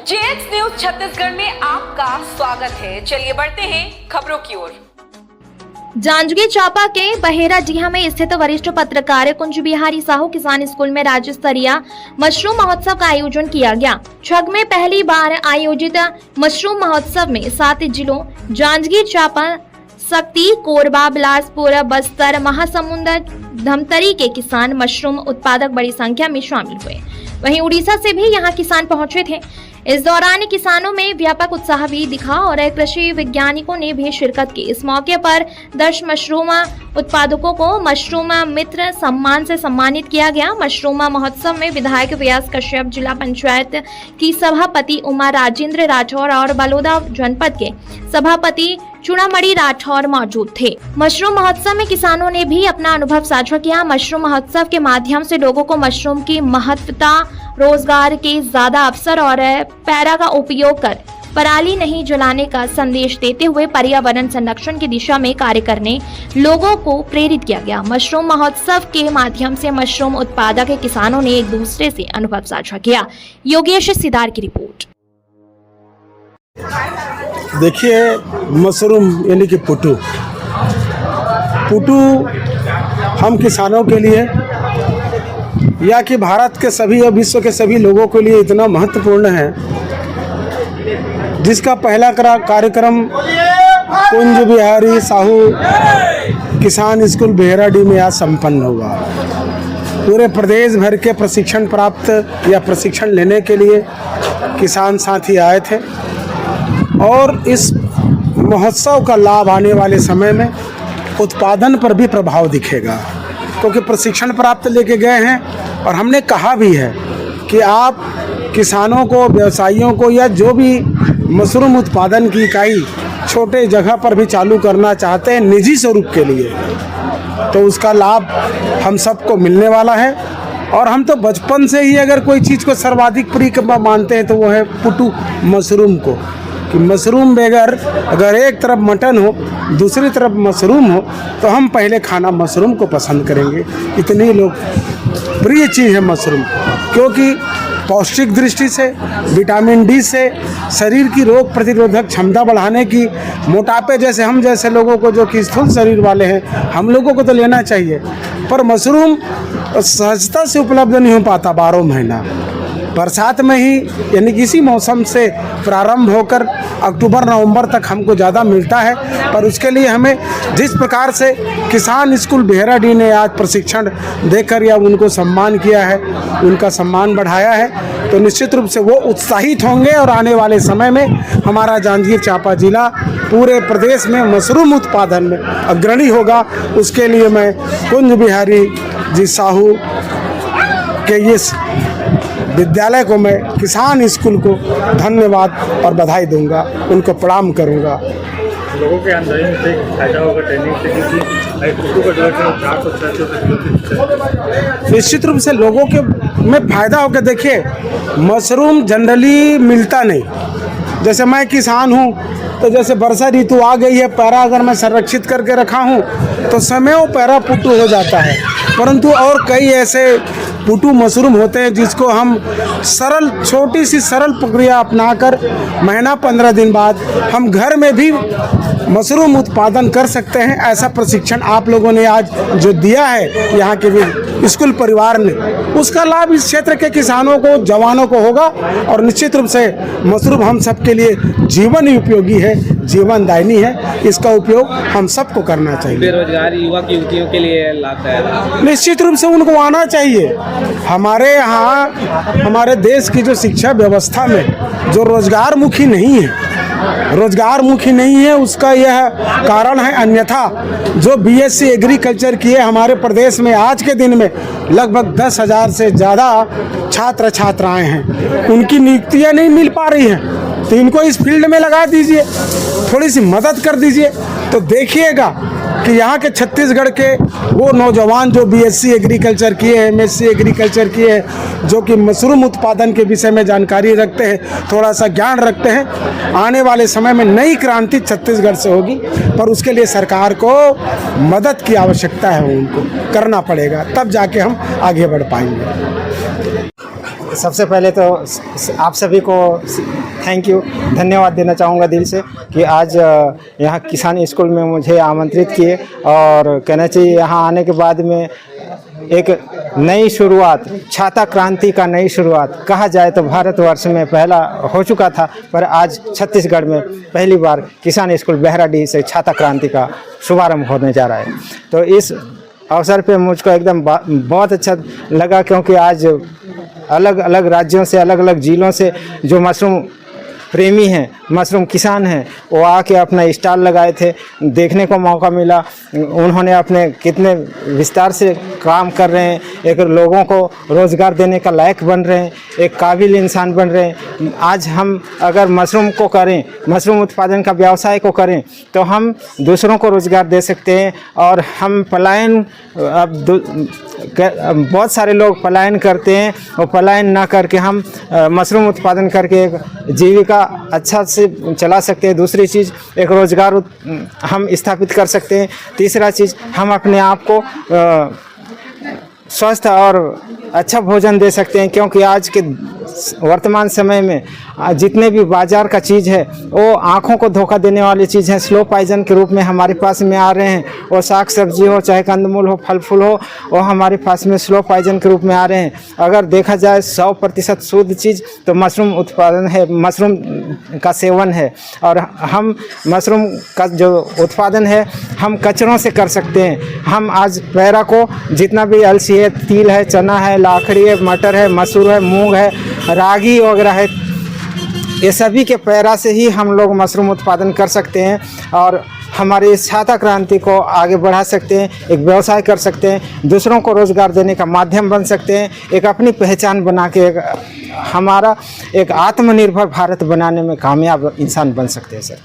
JX news Chhattisgarh में आपका स्वागत है। चलिए बढ़ते हैं खबरों की ओर। जांजगीर चांपा के बहेराडीहा में स्थित वरिष्ठ पत्रकार कुंज बिहारी साहू किसान स्कूल में राज्य स्तरीय मशरूम महोत्सव का आयोजन किया गया। छग में पहली बार आयोजित मशरूम महोत्सव में 7 जिलों जांजगीर चांपा, सक्ती, कोरबा, बिलासपुर, बस्तर, महासमुंद, धमतरी के किसान मशरूम उत्पादक बड़ी संख्या में शामिल हुए। वहीं उड़ीसा से भी यहां किसान पहुंचे थे। इस दौरान किसानों में व्यापक उत्साह भी दिखा और कृषि वैज्ञानिकों ने भी शिरकत की। इस मौके पर 10 मशरूम उत्पादकों को मशरूम मित्र सम्मान से सम्मानित किया गया। मशरूम महोत्सव में विधायक व्यास कश्यप, जिला पंचायत की सभापति उमा राजेंद्र राठौर और बलौदा जनपद के सभापति चुनामणि राठौर मौजूद थे। मशरूम महोत्सव में किसानों ने भी अपना अनुभव साझा किया। मशरूम महोत्सव के माध्यम से लोगों को मशरूम की महत्वता, रोजगार के ज्यादा अवसर और पैरा का उपयोग कर पराली नहीं जलाने का संदेश देते हुए पर्यावरण संरक्षण की दिशा में कार्य करने लोगों को प्रेरित किया गया। मशरूम महोत्सव के माध्यम से मशरूम उत्पादक किसानों ने एक दूसरे से अनुभव साझा किया। योगेश सिदार की रिपोर्ट। देखिए, मशरूम यानी कि पुटू हम किसानों के लिए या कि भारत के सभी और विश्व के सभी लोगों के लिए इतना महत्वपूर्ण है, जिसका पहला कार्यक्रम कुंज बिहारी साहू किसान स्कूल बहेराडीह में आज संपन्न हुआ। पूरे प्रदेश भर के प्रशिक्षण प्राप्त या प्रशिक्षण लेने के लिए किसान साथी आए थे और इस महोत्सव का लाभ आने वाले समय में उत्पादन पर भी प्रभाव दिखेगा, क्योंकि प्रशिक्षण प्राप्त लेके गए हैं। और हमने कहा भी है कि आप किसानों को, व्यवसायियों को या जो भी मशरूम उत्पादन की इकाई छोटे जगह पर भी चालू करना चाहते हैं निजी स्वरूप के लिए, तो उसका लाभ हम सबको मिलने वाला है। और हम तो बचपन से ही अगर कोई चीज़ को सर्वाधिक प्रिय मानते हैं तो वो है पुटू मशरूम को, कि मशरूम बगैर अगर एक तरफ मटन हो दूसरी तरफ मशरूम हो तो हम पहले खाना मशरूम को पसंद करेंगे। इतनी लोग प्रिय चीज़ है मशरूम, क्योंकि पौष्टिक दृष्टि से, विटामिन डी से, शरीर की रोग प्रतिरोधक क्षमता बढ़ाने की, मोटापे जैसे हम जैसे लोगों को जो कि स्थूल शरीर वाले हैं हम लोगों को तो लेना चाहिए। पर मशरूम सहजता से उपलब्ध नहीं हो पाता 12 महीना। बरसात में ही यानी कि इसी मौसम से प्रारंभ होकर अक्टूबर नवंबर तक हमको ज़्यादा मिलता है। पर उसके लिए हमें जिस प्रकार से किसान स्कूल बहेराडीह ने आज प्रशिक्षण देकर या उनको सम्मान किया है, उनका सम्मान बढ़ाया है, तो निश्चित रूप से वो उत्साहित होंगे और आने वाले समय में हमारा जांजगीर चांपा जिला पूरे प्रदेश में मशरूम उत्पादन में अग्रणी होगा। उसके लिए मैं कुंज बिहारी जी साहू के इस विद्यालय को, मैं किसान स्कूल को धन्यवाद और बधाई दूंगा, उनको प्रणाम करूंगा। लोगों के अंदर से फायदा होगा ट्रेनिंग से, निश्चित रूप से लोगों के में फायदा होगा। देखिए, मशरूम जनरली मिलता नहीं। जैसे मैं किसान हूँ तो जैसे वर्षा ऋतु आ गई है, पैरा अगर मैं संरक्षित करके रखा हूँ तो समय वो पैरा पुटू हो जाता है। परंतु और कई ऐसे पुटू मशरूम होते हैं जिसको हम सरल, छोटी सी सरल प्रक्रिया अपनाकर महीना 15 दिन बाद हम घर में भी मशरूम उत्पादन कर सकते हैं। ऐसा प्रशिक्षण आप लोगों ने आज जो दिया है यहाँ के भी स्कूल परिवार ने, उसका लाभ इस क्षेत्र के किसानों को, जवानों को होगा। और निश्चित रूप से मशरूम हम सबके लिए जीवन उपयोगी है, जीवनदायिनी है। इसका उपयोग हम सबको करना चाहिए। बेरोजगार युवक युवतियों के लिए लाभदायक है। निश्चित रूप से उनको आना चाहिए। हमारे यहाँ, हमारे देश की जो शिक्षा व्यवस्था में जो रोजगार मुखी नहीं है, उसका यह कारण है। अन्यथा जो बीएससी एग्रीकल्चर किए हमारे प्रदेश में आज के दिन में लगभग 10,000 से ज़्यादा छात्र छात्राएं हैं, उनकी नियुक्तियां नहीं मिल पा रही हैं। तो इनको इस फील्ड में लगा दीजिए, थोड़ी सी मदद कर दीजिए, तो देखिएगा कि यहाँ के छत्तीसगढ़ के वो नौजवान जो बीएससी एग्रीकल्चर किए हैं, एमएससी एग्रीकल्चर किए हैं, जो कि मशरूम उत्पादन के विषय में जानकारी रखते हैं, थोड़ा सा ज्ञान रखते हैं, आने वाले समय में नई क्रांति छत्तीसगढ़ से होगी। पर उसके लिए सरकार को मदद की आवश्यकता है, उनको करना पड़ेगा, तब जाके हम आगे बढ़ पाएंगे। सबसे पहले तो आप सभी को थैंक यू, धन्यवाद देना चाहूँगा दिल से कि आज यहाँ किसान स्कूल में मुझे आमंत्रित किए, और कहना चाहिए यहाँ आने के बाद में एक नई शुरुआत, छाता क्रांति का नई शुरुआत कहा जाए तो भारतवर्ष में पहला हो चुका था, पर आज छत्तीसगढ़ में पहली बार किसान स्कूल बहेराडीह से छाता क्रांति का शुभारंभ होने जा रहा है। तो इस अवसर पे मुझको एकदम बहुत अच्छा लगा, क्योंकि आज अलग अलग राज्यों से, अलग अलग जिलों से जो मशरूम प्रेमी हैं, मशरूम किसान हैं, वो आके अपना स्टॉल लगाए थे, देखने को मौका मिला। उन्होंने अपने कितने विस्तार से काम कर रहे हैं, एक लोगों को रोज़गार देने का लायक बन रहे हैं, एक काबिल इंसान बन रहे हैं। आज हम अगर मशरूम को करें, मशरूम उत्पादन का व्यवसाय को करें, तो हम दूसरों को रोज़गार दे सकते हैं। और हम पलायन, बहुत सारे लोग पलायन करते हैं, और पलायन ना करके हम मशरूम उत्पादन करके एक जीविका अच्छा से चला सकते हैं। दूसरी चीज़, एक रोज़गार हम स्थापित कर सकते हैं। तीसरा चीज़, हम अपने आप को स्वस्थ और अच्छा भोजन दे सकते हैं, क्योंकि आज के वर्तमान समय में जितने भी बाजार का चीज़ है वो आँखों को धोखा देने वाली चीज़ है, स्लो पॉइजन के रूप में हमारे पास में आ रहे हैं। वो साग सब्जी हो, चाहे कंदमूल हो, फल फूल हो, वो हमारे पास में स्लो पॉइजन के रूप में आ रहे हैं। अगर देखा जाए 100% शुद्ध चीज़ तो मशरूम उत्पादन है, मशरूम का सेवन है। और हम मशरूम का जो उत्पादन है हम कचरों से कर सकते हैं। हम आज पैरा को जितना भी अलसी है, तिल है, चना है, लाखड़ी है, मटर है, मसूर है, मूंग है, रागी वगैरह है, ये सभी के पैरा से ही हम लोग मशरूम उत्पादन कर सकते हैं, और हमारी इस छाता क्रांति को आगे बढ़ा सकते हैं, एक व्यवसाय कर सकते हैं, दूसरों को रोज़गार देने का माध्यम बन सकते हैं, एक अपनी पहचान बना के हमारा एक आत्मनिर्भर भारत बनाने में कामयाब इंसान बन सकते हैं सर।